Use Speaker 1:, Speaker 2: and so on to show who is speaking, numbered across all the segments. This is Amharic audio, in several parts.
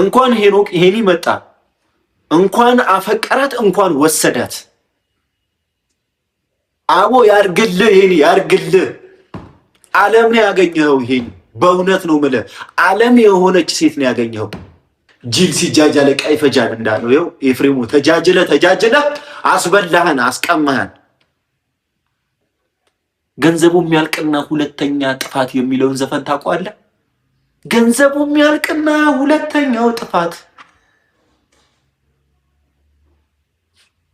Speaker 1: እንኳን ሄኒ መጣ እንኳን አፈቀራት እንኳን ወሰዳት። አቦ ያርግልህ ሄኒ ያርግልህ። ዓለም ነው ያገኘኸው ሄኒ፣ በእውነት ነው የምልህ ዓለም የሆነች ሴት ነው ያገኘኸው። ጅል ሲጃጃለ ቀይ ፈጃል እንዳለው ይኸው ኤፍሬሙ ተጃጅለ አስበላህን አስቀማህን። ገንዘቡ የሚያልቅና ሁለተኛ ጥፋት የሚለውን ዘፈን ታውቀዋለህ? ገንዘቡ የሚያልቅና ሁለተኛው ጥፋት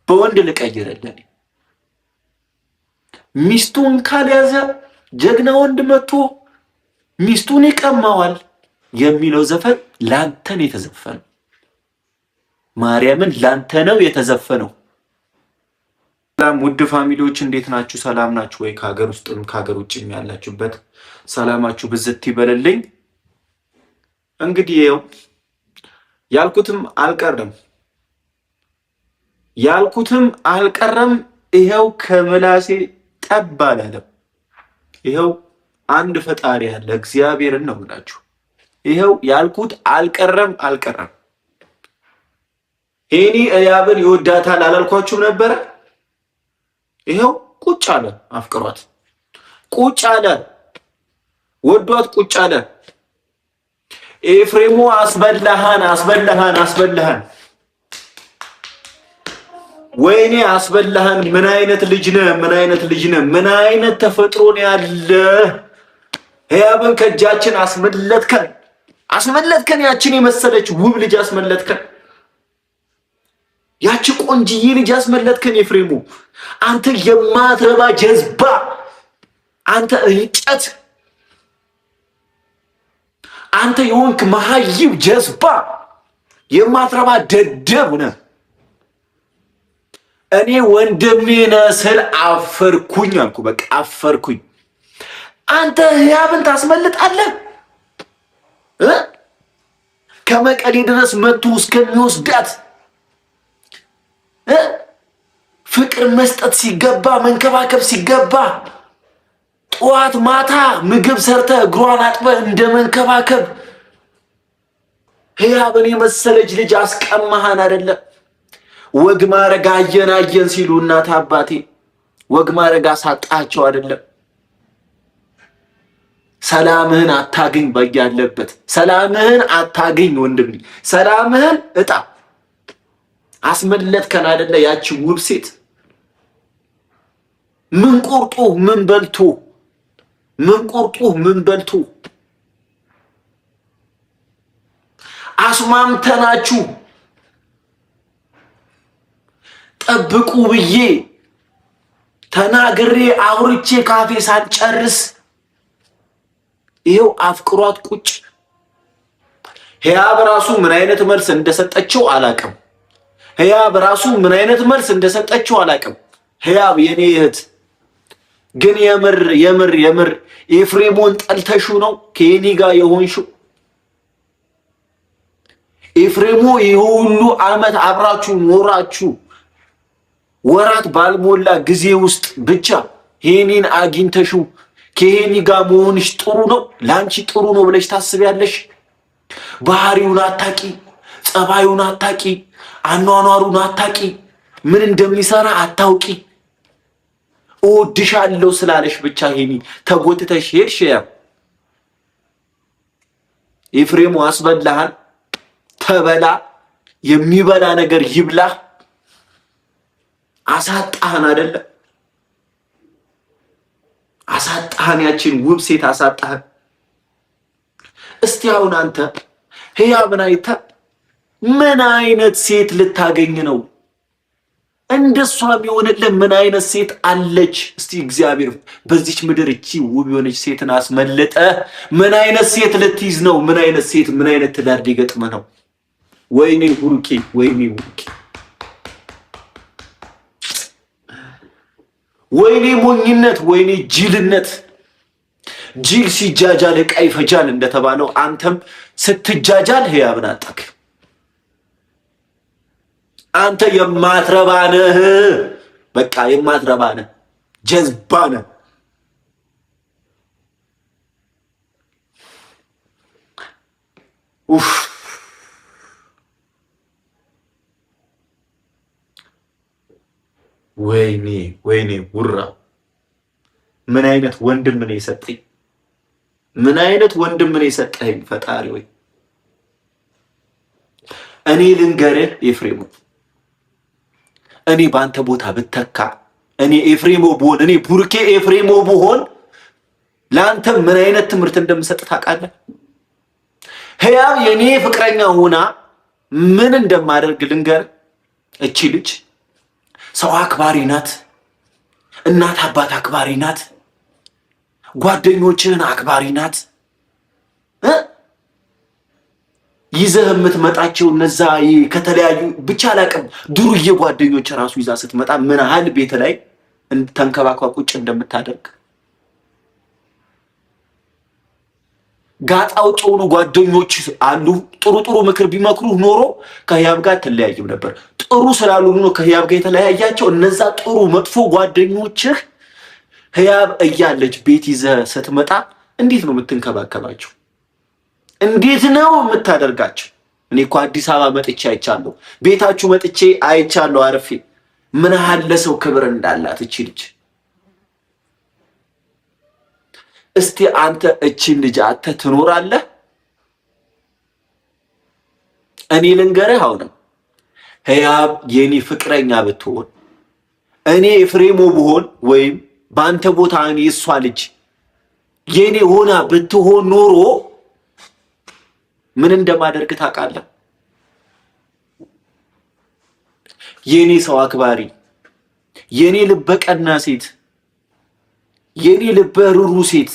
Speaker 1: በወንድ ልቀይርልህ። ሚስቱን ካልያዘ ጀግና ወንድ መጥቶ ሚስቱን ይቀማዋል የሚለው ዘፈን ላንተን የተዘፈነው። ማርያምን ላንተ ነው የተዘፈነው። ሰላም ውድ ፋሚሊዎች እንዴት ናችሁ? ሰላም ናችሁ ወይ? ከሀገር ውስጥም ከሀገር ውጭም ያላችሁበት ሰላማችሁ ብዝት ይበልልኝ። እንግዲህ ይኸው ያልኩትም አልቀረም። ይኸው ከምላሴ ጠብ አላለም። ይኸው አንድ ፈጣሪ ያለ እግዚአብሔርን ነው ብላችሁ ይኸው ያልኩት አልቀረም። ሄኒ እያብን ይወዳታል አላልኳችሁም ነበረ? ይኸው ቁጭ አለ፣ አፍቅሯት ቁጭ አለ፣ ወዷት ቁጭ አለ። ኤፍሬሙ አስበላሃን። ወይኔ አስበላሃን። ምን አይነት ልጅ ነህ? ምን አይነት ተፈጥሮ ነው ያለ? ህያብን ከእጃችን አስመለጥከን። ያችን የመሰለች ውብ ልጅ አስመለጥከን። ያቺ ቆንጅዬ ልጅ አስመለጥከን። ኤፍሬሙ አንተ የማትረባ ጀዝባ፣ አንተ እንጨት፣ አንተ የሆንክ መሀይብ ጀዝባ፣ የማትረባ ደደብ ነህ። እኔ ወንድሜ ነህ ስል አፈርኩኝ አልኩ። በቃ አፈርኩኝ። አንተ ህያብን ታስመልጣለህ? ከመቀሌ ድረስ መጥቶ እስከሚወስዳት ፍቅር መስጠት ሲገባ መንከባከብ ሲገባ ጠዋት ማታ ምግብ ሰርተ እግሯን አጥበ እንደ መንከባከብ ህያብን የመሰለች ልጅ አስቀማሃን አይደለ? ወግ ማረግ አየን ሲሉ እናት አባቴ ወግ ማረግ አሳጣቸው አይደለም? ሰላምህን አታገኝ፣ በያለበት ሰላምህን አታገኝ ወንድሜ፣ ሰላምህን እጣ አስመለጥከን አይደለ? ያቺ ውብ ሴት ምን ቆርጦ ምን በልቶ አስማምተናችሁ ጠብቁ ብዬ ተናግሬ አውርቼ ካፌ ሳልጨርስ ይሄው አፍቅሯት ቁጭ። ህያብ ራሱ ምን አይነት መልስ እንደሰጠችው አላቅም። ህያብ የኔ እህት ግን የምር ኤፍሬሞን ጠልተሹ ነው ከሄኒ ጋር የሆንሽው? ኤፍሬሞ የሁሉ ዓመት አብራችሁ ኖራችሁ ወራት ባልሞላ ጊዜ ውስጥ ብቻ ሄኒን አግኝተሽው ከሄኒ ጋር መሆንሽ ጥሩ ነው? ላንቺ ጥሩ ነው ብለሽ ታስቢያለሽ? ባህሪውን አታቂ፣ ጸባዩን አታቂ፣ አኗኗሩን አታቂ፣ ምን እንደሚሰራ አታውቂ። እወድሻለሁ ስላለሽ ብቻ ሄኒ ተጎትተሽ ሄድሽ። ኤፍሬሙ አስበላሃል። ተበላ፣ የሚበላ ነገር ይብላ። አሳጣህን አይደለ? አሳጣህን፣ ያችን ውብ ሴት አሳጣህን። እስቲ አሁን አንተ ህያብን አይተህ ምን አይነት ሴት ልታገኝ ነው? እንደሷ የሚሆንልህ ምን አይነት ሴት አለች? እስቲ እግዚአብሔር በዚች ምድር እቺ ውብ የሆነች ሴትን አስመለጠ። ምን አይነት ሴት ልትይዝ ነው? ምን አይነት ትዳር ሊገጥምህ ነው? ወይኔ ቡሩኬ፣ ወይኔ ሞኝነት፣ ወይኔ ጅልነት። ጅል ሲጃጃል ዕቃ ይፈጃል እንደተባለው አንተም ስትጃጃል ህያብን አጣክ። አንተ የማትረባነህ፣ በቃ የማትረባነህ ጀዝባነህ። ወይኔ ወይኔ ውራ! ምን አይነት ወንድም ነው የሰጠኝ? ምን አይነት ወንድም ነው የሰጠኝ? ፈጣሪ ወይ እኔ ልንገርህ ኤፍሬሙ፣ እኔ በአንተ ቦታ ብተካ፣ እኔ ኤፍሬሞ ብሆን፣ እኔ ቡርኬ ኤፍሬሞ ብሆን ለአንተ ምን አይነት ትምህርት እንደምሰጥ ታውቃለህ? ህያብ የኔ ፍቅረኛ ሆና ምን እንደማደርግ ልንገርህ። እቺ ልጅ ሰው አክባሪ ናት፣ እናት አባት አክባሪ ናት፣ ጓደኞችህን አክባሪ ናት። ይዘህ የምትመጣቸው እነዛ ከተለያዩ ብቻ አላቅም ዱርዬ ጓደኞች ራሱ ይዛ ስትመጣ ምን ያህል ቤት ላይ ተንከባክባ ቁጭ እንደምታደርግ ጋጣው ጮኑ ጓደኞች አሉ። ጥሩ ጥሩ ምክር ቢመክሩ ኖሮ ከህያብ ጋር ተለያይም ነበር። ጥሩ ስላሉ ነው ከህያብ ጋር የተለያያቸው። እነዛ ጥሩ መጥፎ ጓደኞችህ ህያብ እያለች ቤት ይዘህ ስትመጣ እንዴት ነው የምትንከባከባቸው? እንዴት ነው የምታደርጋቸው? እኔ እኮ አዲስ አበባ መጥቼ አይቻለሁ፣ ቤታችሁ መጥቼ አይቻለሁ አርፌ። ምን ያህል ለሰው ክብር እንዳላት እቺ ልጅ። እስቲ አንተ እቺን ልጅ አተ ትኖራለህ? እኔ ልንገርህ፣ አሁንም ህያብ የኔ ፍቅረኛ ብትሆን፣ እኔ ኤፍሬሞ ብሆን፣ ወይም በአንተ ቦታ እኔ እሷ ልጅ የኔ ሆና ብትሆን ኖሮ ምን እንደማደርግ ታውቃለህ? የኔ ሰው አክባሪ፣ የኔ ልበቀና ሴት፣ የኔ ልበ ሩሩ ሴት፣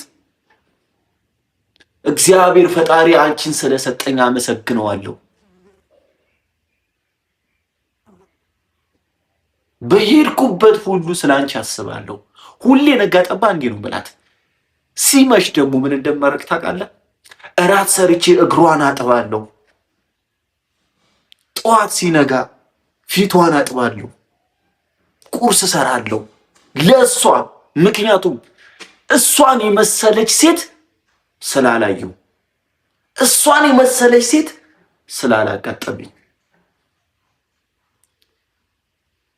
Speaker 1: እግዚአብሔር ፈጣሪ አንቺን ስለሰጠኝ አመሰግነዋለሁ። በሄድኩበት ሁሉ ስላንቺ አስባለሁ። ሁሌ ነጋ ጠባ እንዴ ነው ብላት። ሲመሽ ደግሞ ምን እንደማደርግ ታውቃለህ? እራት ሰርቼ እግሯን አጥባለሁ። ጠዋት ሲነጋ ፊቷን አጥባለሁ። ቁርስ ሰራለሁ ለሷ። ምክንያቱም እሷን የመሰለች ሴት ስላላየሁ፣ እሷን የመሰለች ሴት ስላላጋጠመኝ።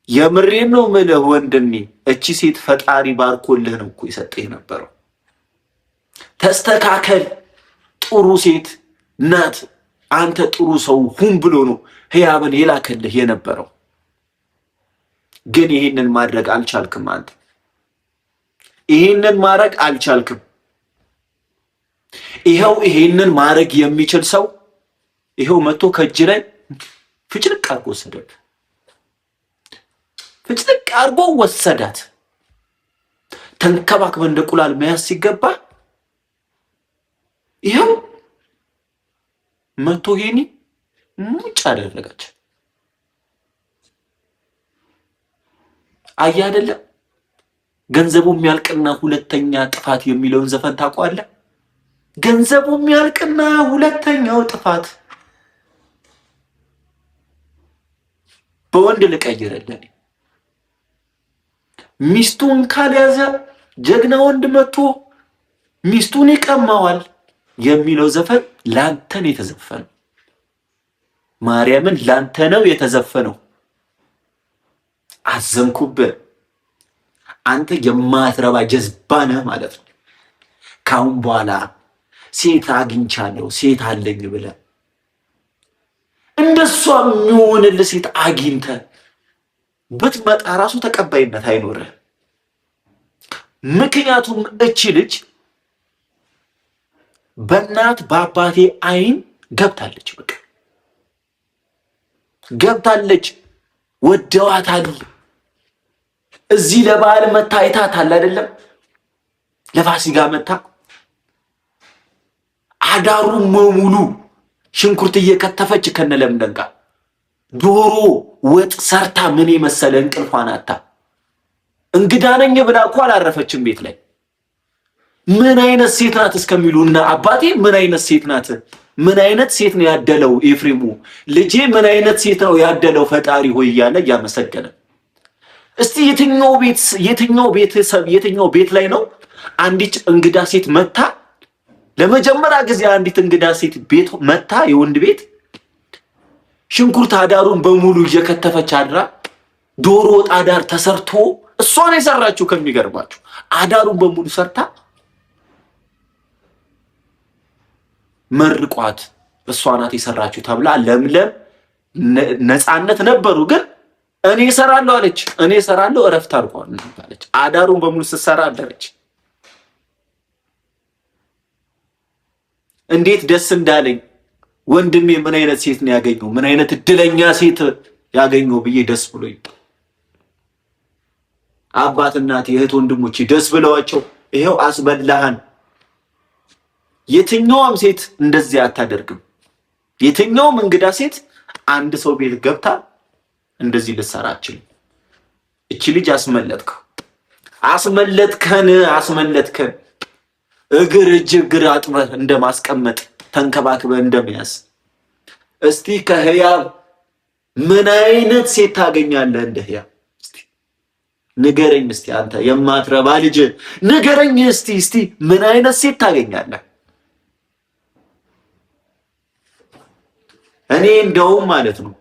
Speaker 1: የምሬን ነው የምልህ ወንድሜ፣ እቺ ሴት ፈጣሪ ባርኮልህ ነው እኮ የሰጠህ የነበረው። ተስተካከል። ጥሩ ሴት ናት። አንተ ጥሩ ሰው ሁን ብሎ ነው ህያብን የላከልህ የነበረው። ግን ይሄንን ማድረግ አልቻልክም። አንተ ይሄንን ማድረግ አልቻልክም። ይኸው ይሄንን ማድረግ የሚችል ሰው ይኸው መጥቶ ከእጅ ላይ ፍጭልቅ አድርጎ ወሰዳት። ፍጭልቅ አድርጎ ወሰዳት። ተንከባክበህ እንደ ቁላል መያዝ ሲገባ ይኸው መቶ ሄኒ ሙጭ አደረገች። አያ አይደለም ገንዘቡ የሚያልቅና ሁለተኛ ጥፋት የሚለውን ዘፈን ታውቀዋለህ? ገንዘቡ የሚያልቅና ሁለተኛው ጥፋት በወንድ ልቀይርልህ። ሚስቱን ካልያዘ ጀግና ወንድ መጥቶ ሚስቱን ይቀማዋል የሚለው ዘፈን ላንተ ነው የተዘፈነው። ማርያምን ላንተ ነው የተዘፈነው። አዘንኩብህ። አንተ የማትረባ ጀዝባ ነህ ማለት ነው። ካሁን በኋላ ሴት አግኝቻለሁ ሴት አለኝ ብለህ እንደሷ የሚሆንልህ ሴት አግኝተህ ብትመጣ ራሱ ተቀባይነት አይኖርህ። ምክንያቱም እቺ ልጅ በእናት በአባቴ አይን ገብታለች። በቃ ገብታለች። ወደዋታል። እዚህ ለበዓል መታ አይታታል አይደለም? ለፋሲካ መታ አዳሩ ሙሉ ሽንኩርት እየከተፈች ከነለምደን ጋር ዶሮ ወጥ ሰርታ ምን የመሰለ እንቅልፏን አታ እንግዳ ነኝ ብላ እኮ አላረፈችም ቤት ላይ። ምን አይነት ሴት ናት እስከሚሉና አባቴ ምን አይነት ሴት ናት? ምን አይነት ሴት ነው ያደለው ኤፍሬሙ ልጄ ምን አይነት ሴት ነው ያደለው ፈጣሪ ሆይ እያለ እያመሰገነ። እስቲ የትኛው ቤተሰብ የትኛው ቤት ላይ ነው አንዲት እንግዳ ሴት መታ ለመጀመሪያ ጊዜ አንዲት እንግዳ ሴት ቤት መታ የወንድ ቤት ሽንኩርት አዳሩን በሙሉ እየከተፈች አድራ ዶሮ ወጥ አዳር ተሰርቶ እሷን የሰራችው ከሚገርማችሁ አዳሩን በሙሉ ሰርታ መርቋት እሷ ናት የሰራችው ተብላ ለምለም ነፃነት ነበሩ። ግን እኔ እሰራለሁ አለች። እኔ እሰራለሁ እረፍት አድርጓል አለች። አዳሩን በሙሉ ስትሰራ አደረች። እንዴት ደስ እንዳለኝ ወንድሜ ምን አይነት ሴት ነው ያገኘው፣ ምን አይነት እድለኛ ሴት ያገኘው ብዬ ደስ ብሎኝ አባት እናት እህት ወንድሞቼ ደስ ብለዋቸው ይሄው አስበላህን። የትኛውም ሴት እንደዚህ አታደርግም። የትኛውም እንግዳ ሴት አንድ ሰው ቤት ገብታ እንደዚህ ልትሰራ አትችልም። እቺ ልጅ አስመለጥከን። እግር እግር አጥበህ እንደማስቀመጥ ተንከባክበህ እንደመያዝ። እስቲ ከህያብ ምን አይነት ሴት ታገኛለህ? እንደ ህያብ እስቲ ንገረኝ። እስቲ አንተ የማትረባ ልጅ ንገረኝ እስቲ ምን አይነት ሴት ታገኛለህ? እኔ እንደውም ማለት ነው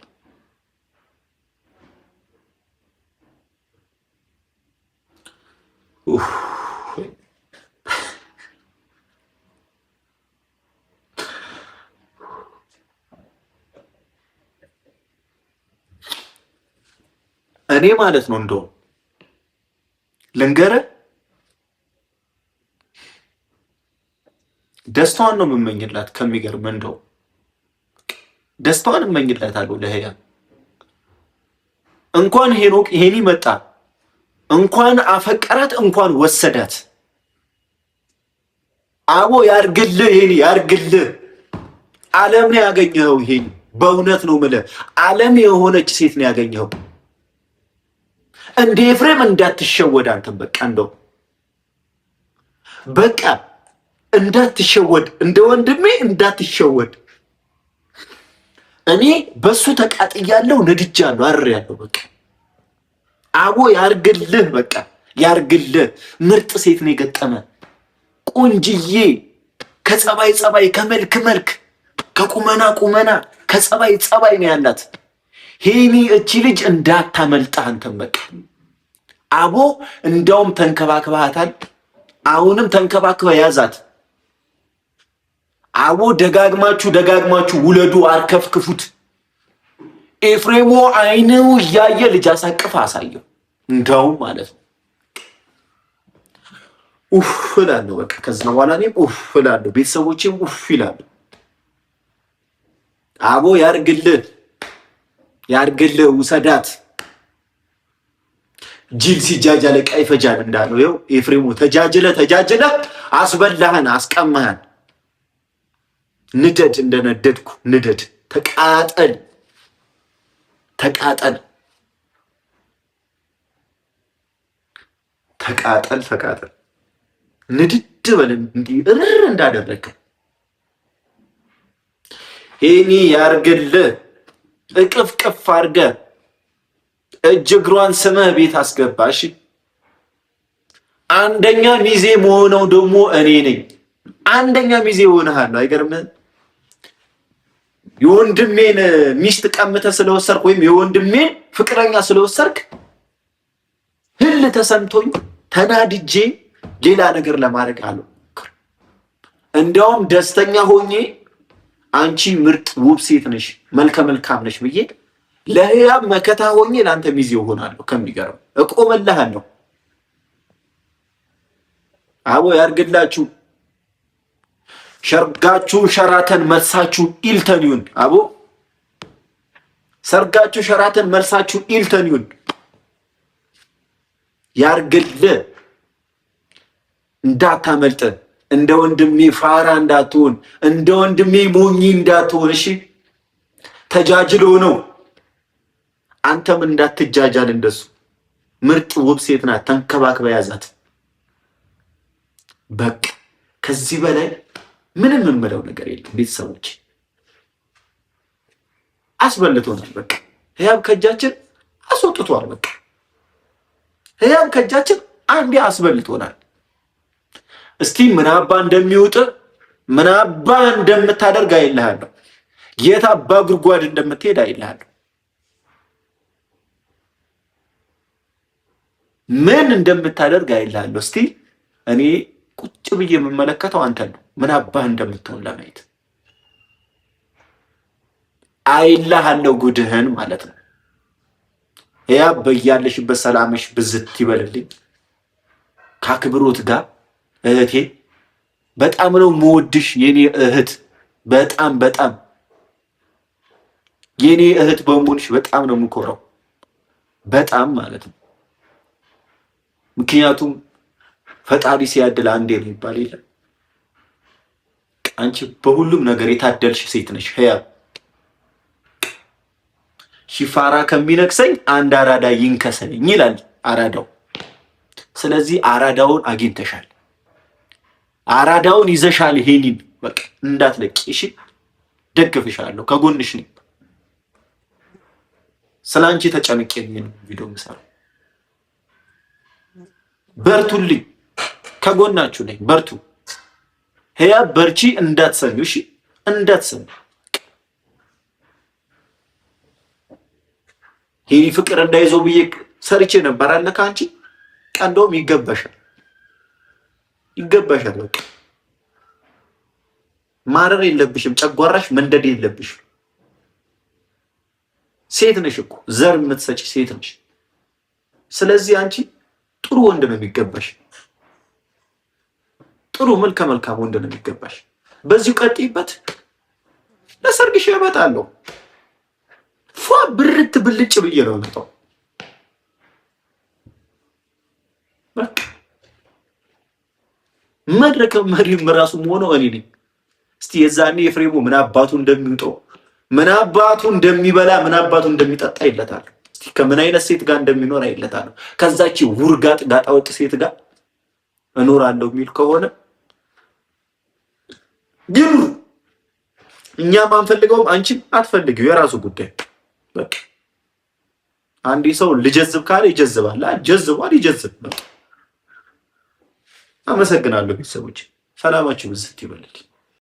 Speaker 1: እኔ ማለት ነው እንደውም ልንገርህ ደስታዋን ነው የምመኝላት። ከሚገርም እንደው ደስታዋን እመኝላታለሁ ለህያብ። እንኳን ሄኖክ ይሄኒ መጣ፣ እንኳን አፈቀራት፣ እንኳን ወሰዳት። አቦ ያርግልህ፣ ይሄኒ ያርግልህ። ዓለም ነው ያገኘኸው። ይሄኒ በእውነት ነው የምልህ ዓለም የሆነች ሴት ነው ያገኘኸው። እንደ ኤፍሬም እንዳትሸወድ አንተም በቃ እንደው በቃ እንዳትሸወድ፣ እንደ ወንድሜ እንዳትሸወድ። እኔ በሱ ተቃጥያለሁ፣ ነድጃለሁ፣ አርሬያለሁ። በቃ አቦ ያርግልህ፣ በቃ ያርግልህ። ምርጥ ሴት ነው የገጠመ፣ ቆንጅዬ፣ ከጸባይ ከመልክ መልክ፣ ከቁመና ቁመና፣ ከጸባይ ነው ያላት። ሄኒ እቺ ልጅ እንዳታመልጣህ አንተም በቃ አቦ። እንደውም ተንከባክባታል፣ አሁንም ተንከባክበህ ያዛት። አቦ ደጋግማችሁ ውለዱ፣ አርከፍክፉት። ኤፍሬሞ አይነው እያየ ልጅ አሳቅፍ አሳየው። እንደውም ማለት ነው ኡፍ እላለሁ በቃ። ከዛ በኋላ እኔም ኡፍ እላለሁ፣ ቤተሰቦቼም ኡፍ ይላሉ። አቦ ያርግልህ፣ ውሰዳት። ጅል ሲጃጃለ ቀይ ፈጃል እንዳለው ይኸው ኤፍሬሙ ተጃጅለ አስበላህን፣ አስቀማህን። ንደድ፣ እንደነደድኩ ንደድ፣ ተቃጠል። ንድድ በል እንዲህ እርር እንዳደረገ። ሄኒ ያርግልህ፣ እቅፍቅፍ አድርገህ እጅ እግሯን ስመህ ቤት አስገባሽ። አንደኛ ሚዜ መሆነው ደግሞ እኔ ነኝ። አንደኛ ሚዜ ሆነሃለሁ። አይገርምህም? የወንድሜን ሚስት ቀምተህ ስለወሰርክ ወይም የወንድሜን ፍቅረኛ ስለወሰርክ ህል ተሰምቶኝ ተናድጄ ሌላ ነገር ለማድረግ አለው። እንዲያውም ደስተኛ ሆኜ አንቺ ምርጥ ውብ ሴት ነሽ፣ መልከ መልካም ነሽ ብዬ ለህያብ መከታ ሆኜ ለአንተ ሚዜ ሆናለሁ። ከሚገርም እቆምልሃለሁ። አቦ ያርግላችሁ። ሰርጋችሁ ሸራተን መልሳችሁ ኢልተን ይሁን። አቦ ሰርጋችሁ ሸራተን መልሳችሁ ኢልተን ይሁን። ያርግልህ፣ እንዳታመልጥ። እንደ ወንድሜ ፋራ እንዳትሆን፣ እንደ ወንድሜ ሞኝ እንዳትሆን። እሺ ተጃጅሎ ነው። አንተም እንዳትጃጃል እንደሱ። ምርጥ ውብ ሴት ናት፣ ተንከባክበ ያዛት። በቃ ከዚህ በላይ ምንም የምለው ነገር የለም። ቤተሰቦች አስበልቶናል። በቃ ህያብ ከእጃችን አስወጥቷል። በቃ ህያብ ከእጃችን አንዴ አስበልቶናል። እስቲ ምናባ እንደሚውጥ ምናባ እንደምታደርግ አይልሃለሁ። የት አባ ጉድጓድ እንደምትሄድ አይልሃለሁ። ምን እንደምታደርግ አይልሃለሁ። እስቲ እኔ ቁጭ ብዬ የምመለከተው አንተን ነው፣ ምን አባህ እንደምትሆን ለማየት አይልሃለሁ። ጉድህን ማለት ነው። ያ በያለሽበት ሰላምሽ ብዝት ይበልልኝ። ከአክብሮት ጋር እህቴ፣ በጣም ነው የምወድሽ የኔ እህት፣ በጣም በጣም የኔ እህት በመሆንሽ በጣም ነው የምኮራው፣ በጣም ማለት ነው። ምክንያቱም ፈጣሪ ሲያድል አንዴ ነው ይባል የለም። አንቺ በሁሉም ነገር የታደልሽ ሴት ነሽ ህያብ። ሺፋራ ከሚነክሰኝ አንድ አራዳ ይንከሰኝ ይላል አራዳው። ስለዚህ አራዳውን አግኝተሻል፣ አራዳውን ይዘሻል። ሄኒን በቃ እንዳትለቂ እሺ። ደግፍሻለሁ፣ ከጎንሽ ነኝ። ስላንቺ ተጨንቄ ነው ቪዲዮ የምሰራው። በርቱልኝ፣ ከጎናችሁ ነኝ። በርቱ ህያብ፣ በርቺ፣ እንዳትሰኙ እሺ፣ እንዳትሰኙ። ይሄ ፍቅር እንዳይዘው ብዬ ሰርቼ ነበር አለ ካንቺ ቀንዶም ይገባሻል፣ ይገባሻል። በቃ ማረር የለብሽም፣ ጨጓራሽ መንደድ የለብሽም። ሴት ነሽ እኮ ዘር የምትሰጪ ሴት ነሽ። ስለዚህ አንቺ ጥሩ ወንድ ነው የሚገባሽ፣ ጥሩ መልከ መልካም ወንድ ነው የሚገባሽ። በዚሁ ቀጥይበት። ለሰርግሽ እመጣለሁ። ፏ ብርት ብልጭ ብዬ ነው የምመጣው። በቃ መድረከ መሪም ራሱ ሆኖ እኔ ነኝ። እስቲ የዛኔ የፍሬሙ ምን አባቱ እንደሚውጠው፣ ምን አባቱ እንደሚበላ፣ ምን አባቱ እንደሚጠጣ ይለታል። እስቲ ከምን አይነት ሴት ጋር እንደሚኖር አይለታል። ከዛች ውርጋጥ ጋጣወጥ ሴት ጋር እኖራለሁ የሚል ከሆነ ግን እኛም አንፈልገውም፣ አንቺም አትፈልጊው፣ የራሱ ጉዳይ። በቃ አንዴ ሰው ልጀዝብ ካለ ይጀዝባል። ጀዝቧል፣ ይጀዝብ። በቃ አመሰግናለሁ ቤተሰቦች፣ ሰላማችሁ ብዝት ይበልልኝ።